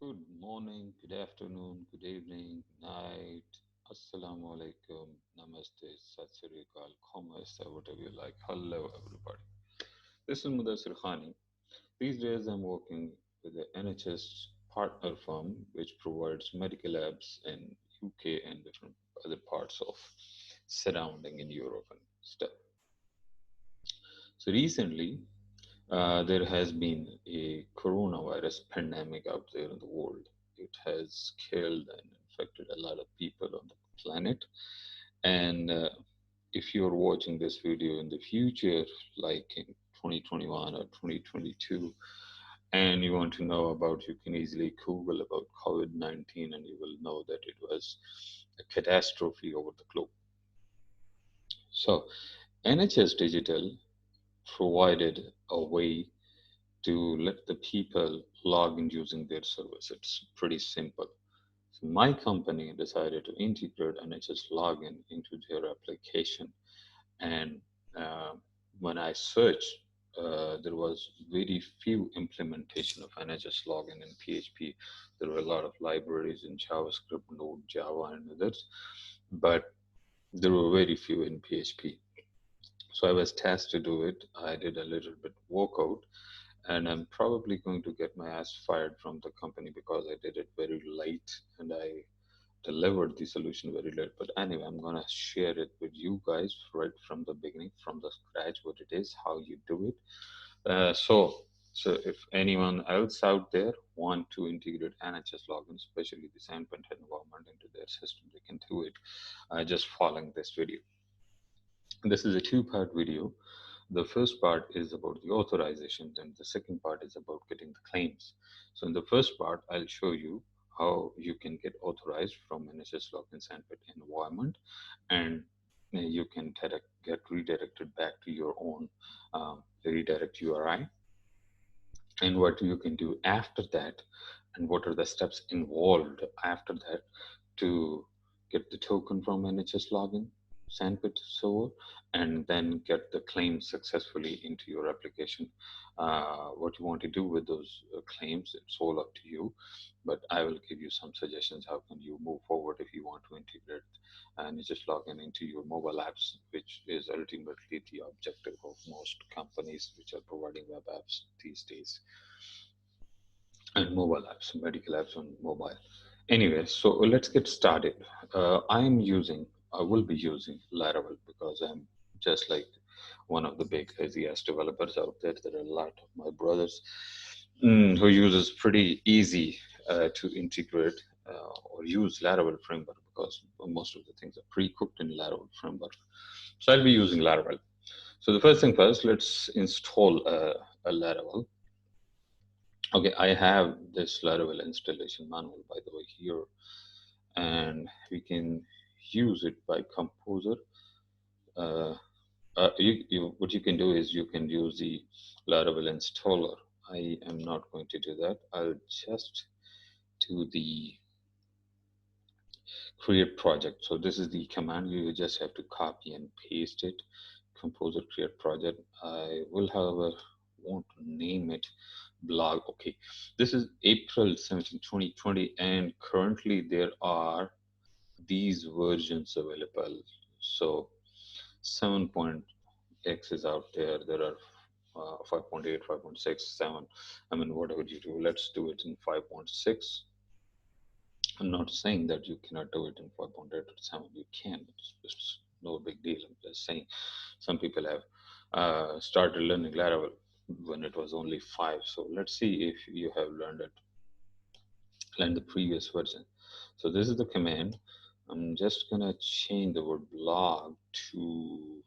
Good morning, good afternoon, good evening, night. Assalamu alaikum, namaste, sat sri akal, khamasta, whatever you like. Hello, everybody. This is Mudassir Khani. These days, I'm working with the NHS partner firm, which provides medical labs in UK and different other parts of surrounding in Europe and stuff. So recently, there has been a coronavirus pandemic out there in the world. It has killed and infected a lot of people on the planet. And if you're watching this video in the future, like in 2021 or 2022, and you want to know about, you can easily Google about COVID-19 and you will know that it was a catastrophe over the globe. So, NHS Digital provided a way to let the people log in using their service. It's pretty simple. So my company decided to integrate NHS login into their application, and uh, when I searched, there was very few implementation of NHS login in PHP. There were a lot of libraries in JavaScript, Node, Java, and others, but there were very few in PHP. So I was tasked to do it. I did a little bit workout, and I'm probably going to get my ass fired from the company because I did it very late and I delivered the solution very late. But anyway, I'm gonna share it with you guys right from the beginning, from the scratch, what it is, how you do it. So if anyone else out there want to integrate NHS login, especially the Sandpit environment into their system, they can do it just following this video. This is a two-part video. The first part is about the authorizations, and the second part is about getting the claims. So, in the first part, I'll show you how you can get authorized from NHS Login Sandpit environment, and you can get redirected back to your own redirect URI, and what you can do after that, and what are the steps involved after that to get the token from NHS login, Sandpit server, and then get the claims successfully into your application. What you want to do with those claims, it's all up to you. But I will give you some suggestions. How can you move forward if you want to integrate NHS login into your mobile apps, which is ultimately the objective of most companies which are providing web apps these days and mobile apps, medical apps on mobile. Anyway, so let's get started. I will be using Laravel because I'm just like one of the big AZS developers out there. There are a lot of my brothers who uses pretty easy to integrate or use Laravel framework because most of the things are pre-cooked in Laravel framework. So I'll be using Laravel. So the first thing first, let's install a Laravel. Okay, I have this Laravel installation manual, by the way, here, and we can use it by Composer. Uh, what you can do is you can use the Laravel installer. I am not going to do that. I'll just do the create project. So this is the command. You just have to copy and paste it. Composer create project. I will, however, won't name it blog. Okay, this is April 17, 2020, and currently there are these versions available. So 7.x is out there. There are 5.8, 5.6, 7. I mean, whatever you do, let's do it in 5.6. I'm not saying that you cannot do it in 5.8 or 7. You can. It's no big deal. I'm just saying some people have started learning Laravel when it was only 5. So let's see if you have learned the previous version. So this is the command. I'm just gonna change the word blog to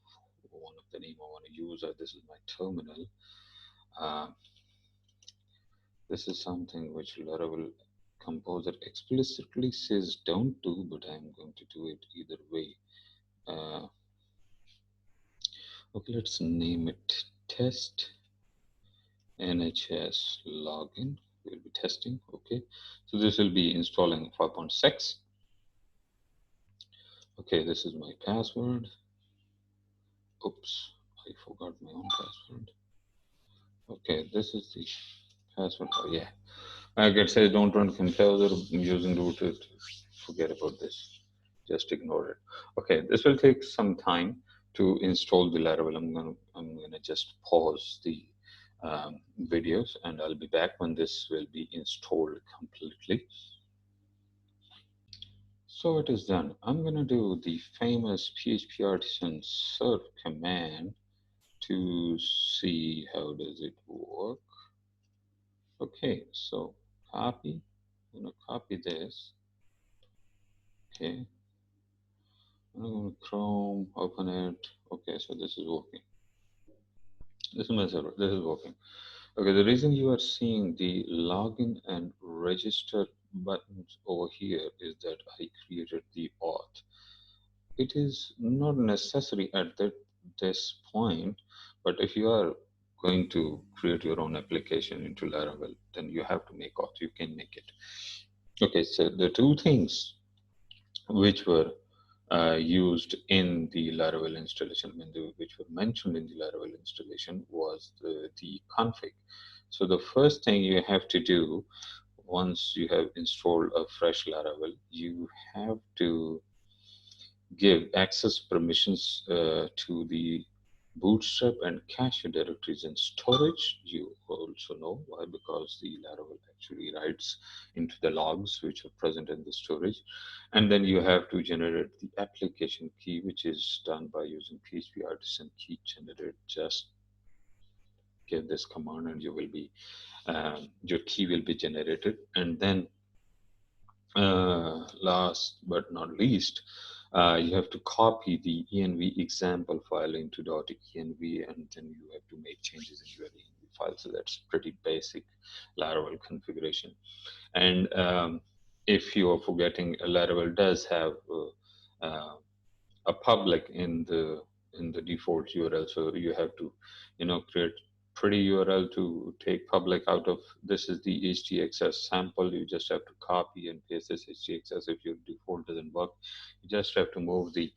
one of the name I want to use. This is my terminal. Uh, this is something which Laravel Composer explicitly says don't do, but I'm going to do it either way. Uh, okay, let's name it test NHS login. We'll be testing. Okay, so this will be installing 5.6. Okay, this is my password. Oops, I forgot my own password. Okay, this is the password. Oh, yeah. Like it says, don't run composer using rooted. Forget about this. Just ignore it. Okay, this will take some time to install the Laravel. I'm gonna just pause the videos, and I'll be back when this will be installed completely. So it is done. I'm gonna do the famous PHP artisan serve command to see how does it work. Okay, so copy. I'm gonna copy this. Okay, I'm gonna Chrome, open it. Okay, so this is working. This is my server. This is working. Okay, the reason you are seeing the login and register buttons over here is that I created the auth. It is not necessary at this point, but if you are going to create your own application into Laravel, then you have to make auth. You can make it. Okay, so the two things which were used in the Laravel installation, which were mentioned in the Laravel installation, was the config. So the first thing you have to do once you have installed a fresh Laravel, you have to give access permissions to the bootstrap and cache directories in storage. You also know why, because the Laravel actually writes into the logs which are present in the storage. And then you have to generate the application key, which is done by using PHP artisan key generate. Just give this command and you will be your key will be generated. And then last but not least, you have to copy the env example file into .env, and then you have to make changes in your env file. So that's pretty basic Laravel configuration. And if you are forgetting, Laravel does have a public in the default URL. So you have to, create pretty URL to take public out of. This is the HTXS sample. You just have to copy and paste this HTXS. If your default doesn't work, you just have to move the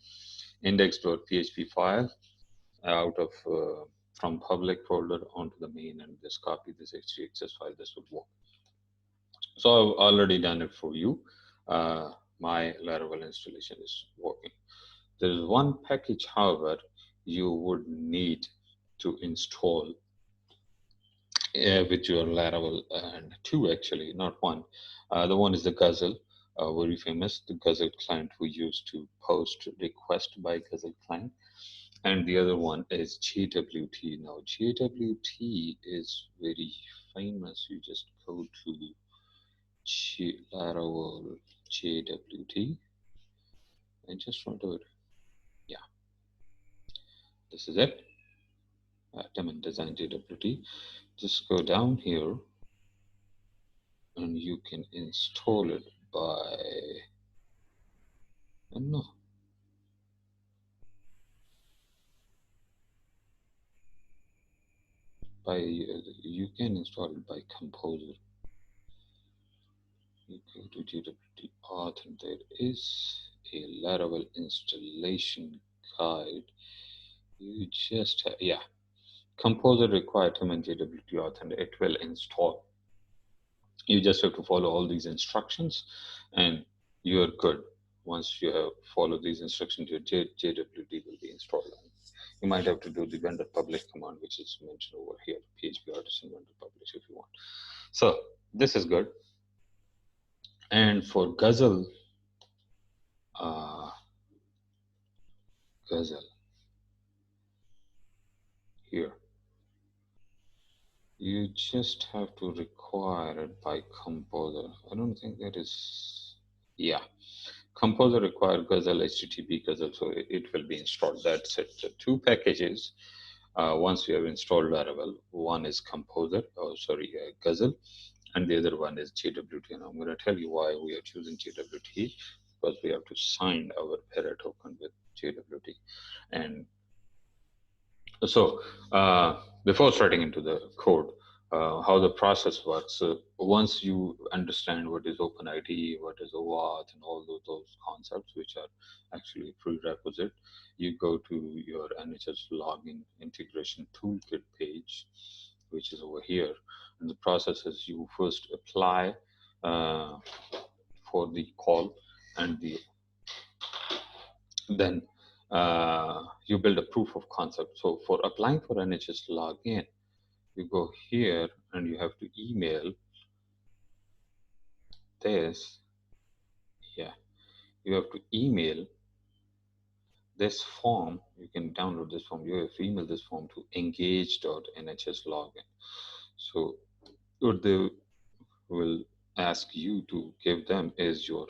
index.php file out of from public folder onto the main and just copy this HTXS file. This would work. So I've already done it for you. My Laravel installation is working. There is one package, however, you would need to install with your Laravel, and two actually, not one. The one is the Guzzle, very famous, the Guzzle client we use to post request by Guzzle client. And the other one is JWT. Now, JWT is very famous. You just go to Laravel JWT and just run to it. Yeah, this is it. Daemon Design JWT. Just go down here and you can install it by, no, by you can install it by Composer. You go to JWT Auth and there is a Laravel installation guide. You just yeah, Composer required to in JWT Auth and it will install. You just have to follow all these instructions and you're good. Once you have followed these instructions, your JWT will be installed. You might have to do the vendor publish command, which is mentioned over here, PHP artisan vendor publish if you want. So this is good. And for Guzzle, uh, Guzzle here, you just have to require it by Composer. I don't think that is, yeah. Composer require Guzzle HTTP Guzzle, so it will be installed. That's it. So two packages. Once you have installed Laravel, one is Composer, Guzzle, and the other one is JWT. And I'm going to tell you why we are choosing JWT, because we have to sign our Para token with JWT. And so, before starting into the code, how the process works. So once you understand what is OpenID, what is OAuth, and all those concepts, which are actually prerequisite, you go to your NHS login integration toolkit page, which is over here. And the process is you first apply uh, for the call, and then you build a proof of concept. So for applying for NHS login, you go here and you have to email this. Yeah, you have to email this form. You can download this form. You have to email this form to engage.nhs login. So what they will ask you to give them is your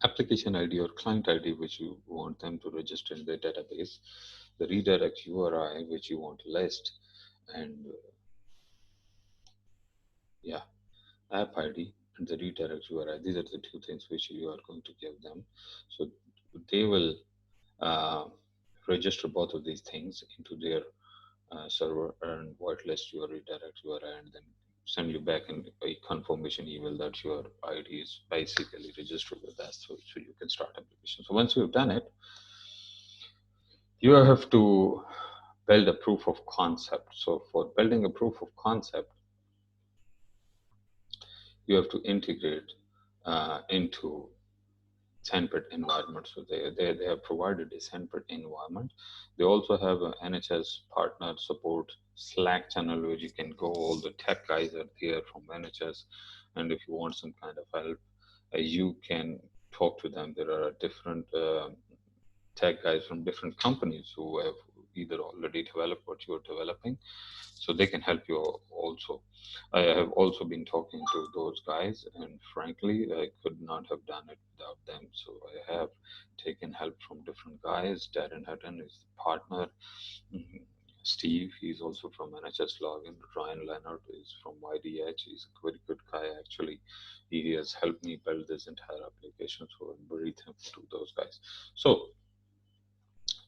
application ID or client ID, which you want them to register in the database, the redirect URI, which you want to list, and yeah, app ID and the redirect URI. These are the two things which you are going to give them. So they will uh, register both of these things into their server and whitelist your redirect URI, and then send you back a confirmation email that your ID is basically registered with us, so you can start application. So once you've done it, you have to build a proof of concept. So for building a proof of concept, you have to integrate into Sandpit environment. So they have provided a Sandpit environment. They also have an NHS partner support Slack channel where you can go. All the tech guys are there from NHS, and if you want some kind of help, you can talk to them. There are different tech guys from different companies who have either already developed what you're developing, so they can help you also. I have also been talking to those guys, and frankly, I could not have done it without them. So I have taken help from different guys. Darren Hutton is the partner. Mhm. Steve, he's also from NHS Login. Ryan Leonard is from YDH. He's a very good guy, actually. He has helped me build this entire application, so I'm very thankful to those guys. So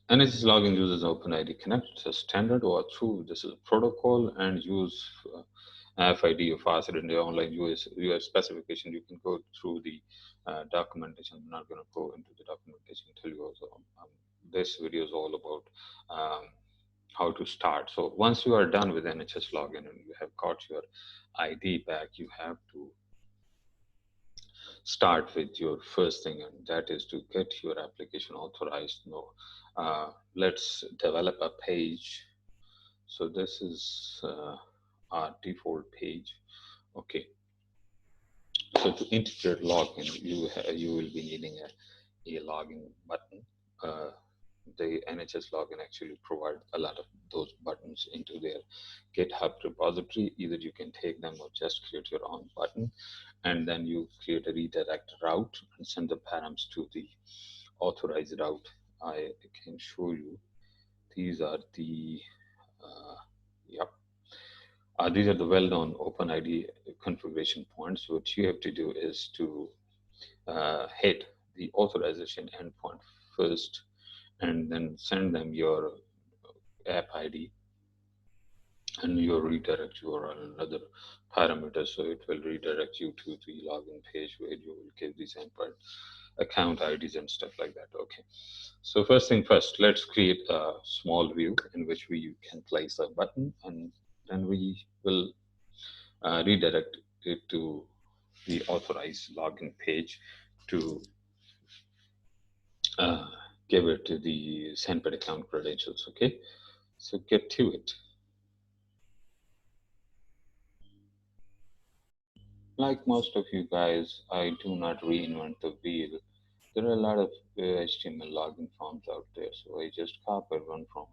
NHS login uses OpenID Connect. It's a standard or this is a protocol, and use FID or facet in the online US specification. You can go through the documentation. I'm not going to go into the documentation and tell you also. This video is all about how to start. So once you are done with NHS login and you have got your ID back, you have to start with your first thing, and that is to get your application authorized. No, let's develop a page. So this is our default page. Okay, so to integrate login, you will be needing a login button. Uh, the NHS login actually provide a lot of those buttons into their GitHub repository. Either you can take them or just create your own button, and then you create a redirect route and send the params to the authorized route. I can show you. These are the yep. These are the well-known OpenID configuration points. What you have to do is to hit the authorization endpoint first, and then send them your app ID and your redirect URL and other parameters. So it will redirect you to the login page where you will give these endpoint account IDs and stuff like that. Okay. So first thing first, let's create a small view in which we can place a button, and then we will redirect it to the authorized login page to uh, give it to the Sandpit account credentials. Okay. So get to it. Like most of you guys, I do not reinvent the wheel. There are a lot of HTML login forms out there, so I just copied one from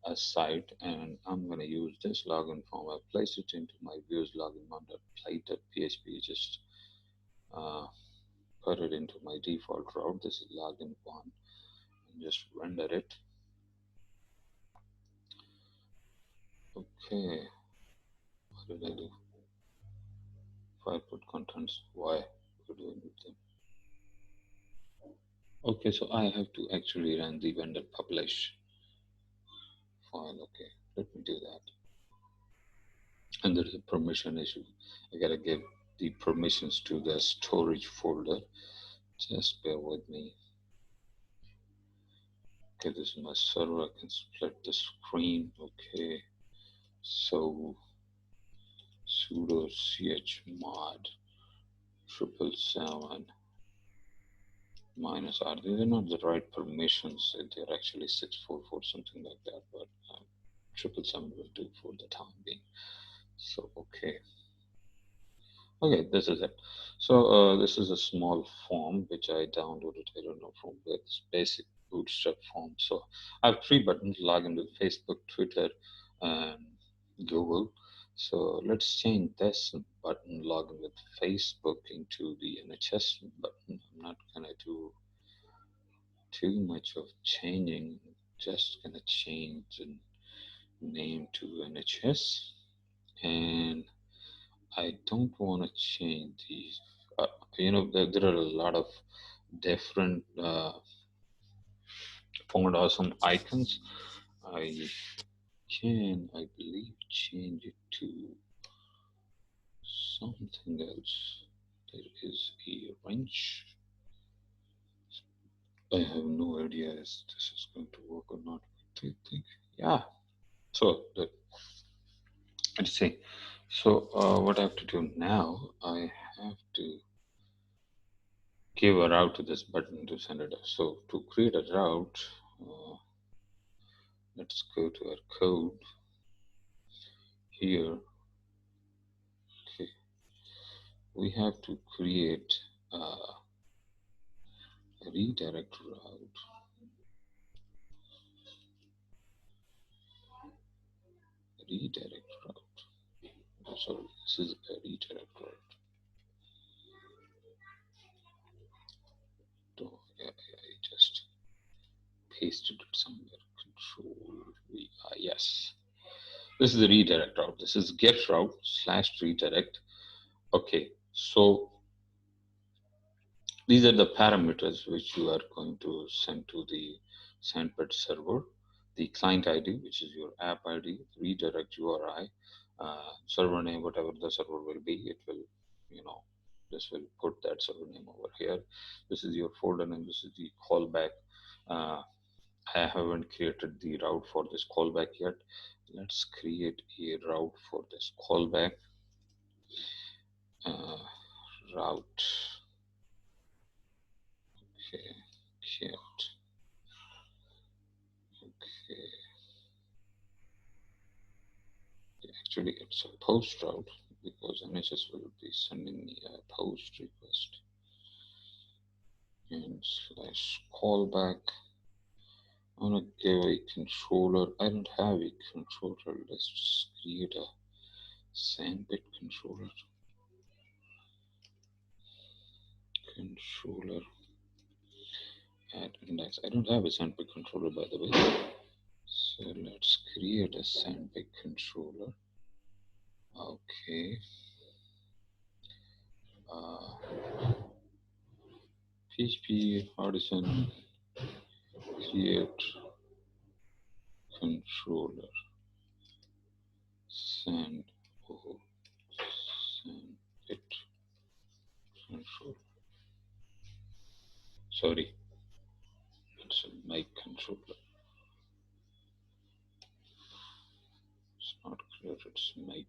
a site, and I'm going to use this login form. I placed it into my views login one.plate.php. Just uh, put it into my default route. This is login one, and just render it. Okay, what did I do? If I put contents, why? What do I do with them? Okay, so I have to actually run the vendor publish file. Okay, let me do that. And there's a permission issue. I gotta give the permissions to the storage folder. Just bear with me. Okay, this is my server. I can split the screen. Okay, So sudo chmod 777 minus r. These are not the right permissions. They're actually 644, something like that. But 777 will do for the time being. So okay. Okay, this is it. So this is a small form which I downloaded. I don't know from where, this basic bootstrap form. So I have three buttons: login with Facebook, Twitter, and Google. So let's change this button, login with Facebook, into the NHS button. I'm not gonna do too much of changing. Just gonna change the name to NHS, and I don't want to change these. There are a lot of different found awesome icons. I can, I believe, change it to something else. There is a wrench. I have no idea if this is going to work or not. I think, yeah. So let's see. So what I have to do now, I have to give a route to this button to send it. So to create a route, uh, let's go to our code here. Okay, we have to create a redirect route. Redirect route. Oh, sorry, this is a redirect route. Oh, yeah, I just pasted it somewhere. Control V. Yes. This is the redirect route. This is get route slash redirect. Okay, so these are the parameters which you are going to send to the Sandpit server. The client ID, which is your app ID, redirect URI, server name, whatever the server will be, it will, you know, this will put that server name over here. This is your folder name. This is the callback. Uh, I haven't created the route for this callback yet. Let's create a route for this callback. Uh, route. Okay. Create. Okay. Actually, it's a post route because NHS will be sending me a post request and slash callback. I want to give a controller. I don't have a controller. Let's just create a Sandpit controller. Controller add index. I don't have a Sandpit controller, by the way. So let's create a Sandpit controller. Okay. PHP artisan create controller send oh, send it control. Sorry, it's a make controller. It's not create, it's make.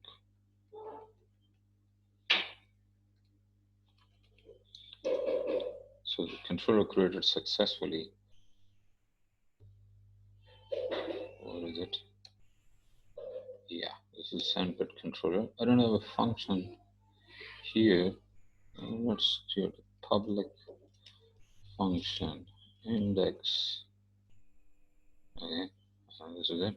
So the controller created successfully. What is it? Yeah, this is Sandpit controller. I don't have a function here. Let's create a public function index. Okay, and this is it.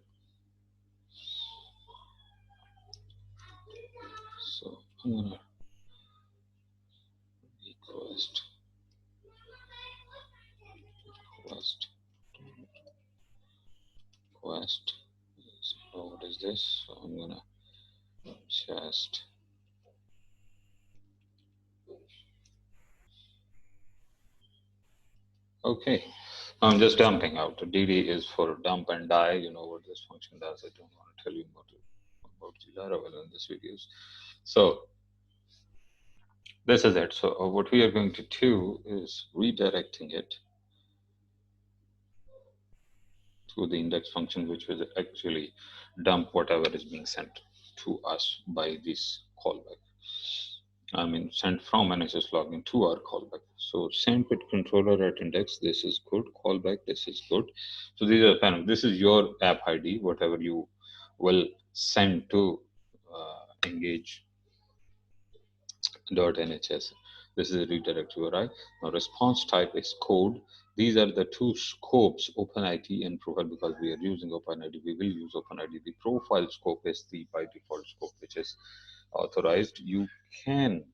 So I'm gonna request request request. So what is this? So I'm gonna just okay. I'm just dumping out. The DD is for dump and die. You know what this function does. I don't want to tell you about the Laravel in this videos. So this is it. So what we are going to do is redirecting it through the index function, which will actually dump whatever is being sent to us by this callback. I mean, sent from NHS login to our callback. So Sandpit controller at index, this is good. Callback, this is good. So these are kind of, this is your app ID, whatever you will send to engage .nhs. This is a redirect URI. Now response type is code. These are the two scopes, OpenID and profile, because we are using OpenID. We will use OpenID. The profile scope is the by default scope, which is authorized. You can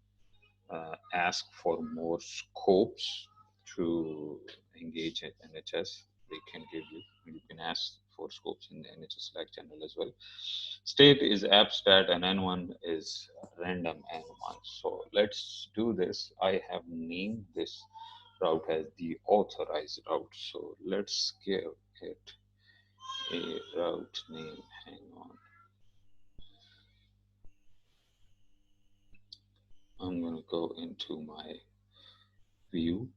ask for more scopes to engage at NHS. They can give you. You can ask for scopes in the NHS Slack channel as well. State is abstract and N1 is random N1. So let's do this. I have named this route as the authorized route. So let's give it a route name. Hang on. I'm going to go into my view.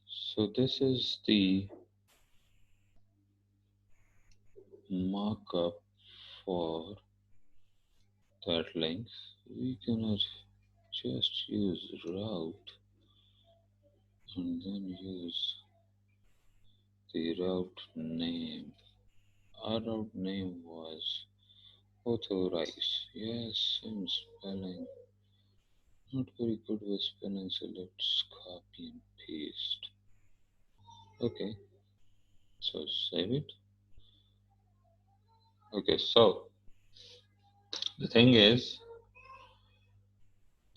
So this is the markup for that link. We cannot just use route and then use the route name. Our route name was authorize. Yes, same spelling. Not very good with spelling, so let's copy and paste. Okay, so save it. Okay, so the thing is,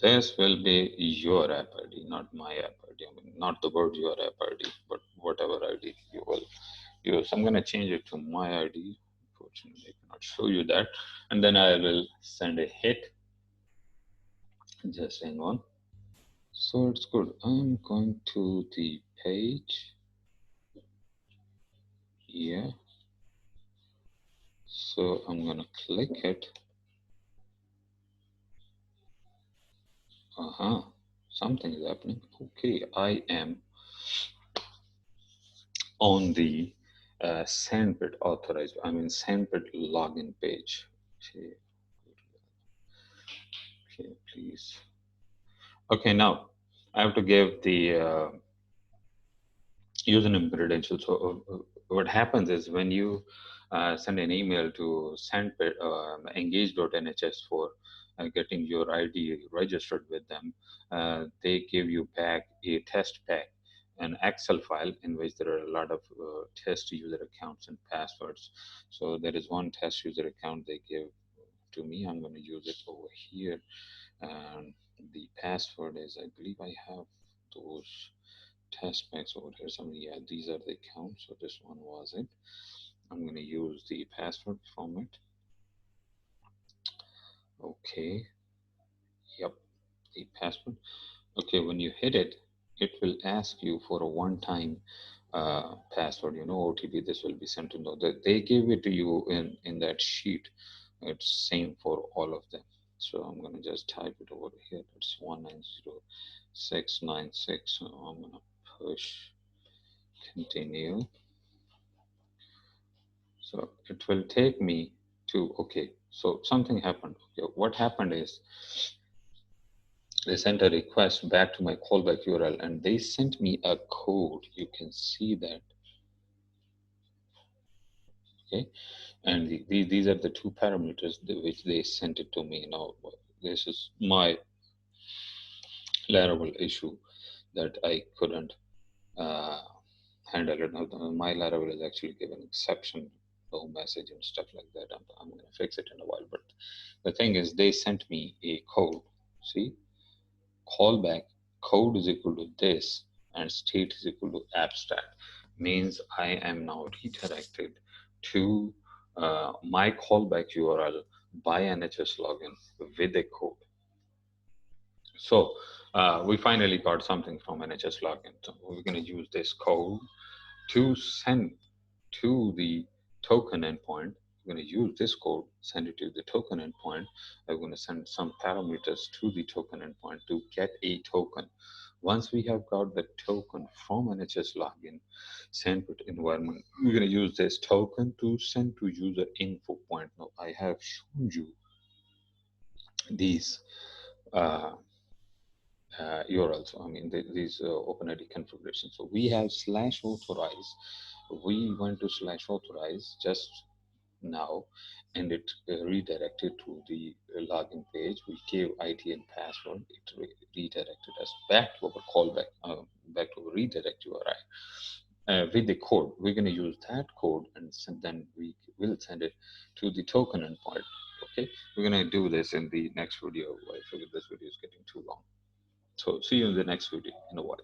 this will be your app ID, not my app ID. I mean, not the word your app ID, but whatever ID you will use. I'm going to change it to my ID. Unfortunately, I cannot show you that. And then I will send a hit. Just hang on. So it's good. I'm going to the page. Yeah. So I'm going to click it. Uh-huh. Something is happening. Okay, I am on the Sandpit authorized, I mean Sandpit login page. Okay, okay, please. Okay, now I have to give the username credentials. So what happens is when you send an email to Sandpit engage.nhs for getting your ID registered with them, they give you back a test pack, an Excel file in which there are a lot of test user accounts and passwords. So there is one test user account they give to me. I'm going to use it over here. And the password is, I believe I have those test packs over here. Some, yeah, these are the accounts. So this one was it. I'm going to use the password from it. Okay. Yep. The password. Okay. When you hit it, it will ask you for a one-time password. You know, OTP. This will be sent to know that they gave it to you in that sheet. It's same for all of them. So I'm going to just type it over here. It's 190696. So I'm going to push continue. So it will take me to, okay, so something happened. Okay, what happened is they sent a request back to my callback URL and they sent me a code. You can see that. Okay, and these are the two parameters which they sent it to me. Now, this is my Laravel issue that I couldn't uh, handle it. Now, my Laravel is actually given exception, no message and stuff like that. I'm going to fix it in a while. But the thing is, they sent me a code. See, callback code is equal to this, and state is equal to abstract. Means I am now redirected to my callback URL by NHS login with a code. So we finally got something from NHS login. So we're going to use this code to send to the token endpoint. We're going to use this code, send it to the token endpoint. I'm going to send some parameters to the token endpoint to get a token. Once we have got the token from NHS login Sandpit environment, we're going to use this token to send to user info point. Now I have shown you these uh, URLs. I mean, these OpenID configurations. So we have slash authorize. We went to slash authorize just now, and it redirected to the login page. We gave ID and password. It redirected us back to our callback, back to our redirect URI. With the code, we're going to use that code, and then we will send it to the token endpoint. Okay, we're going to do this in the next video. I figure this video is getting too long. So see you in the next video in a while.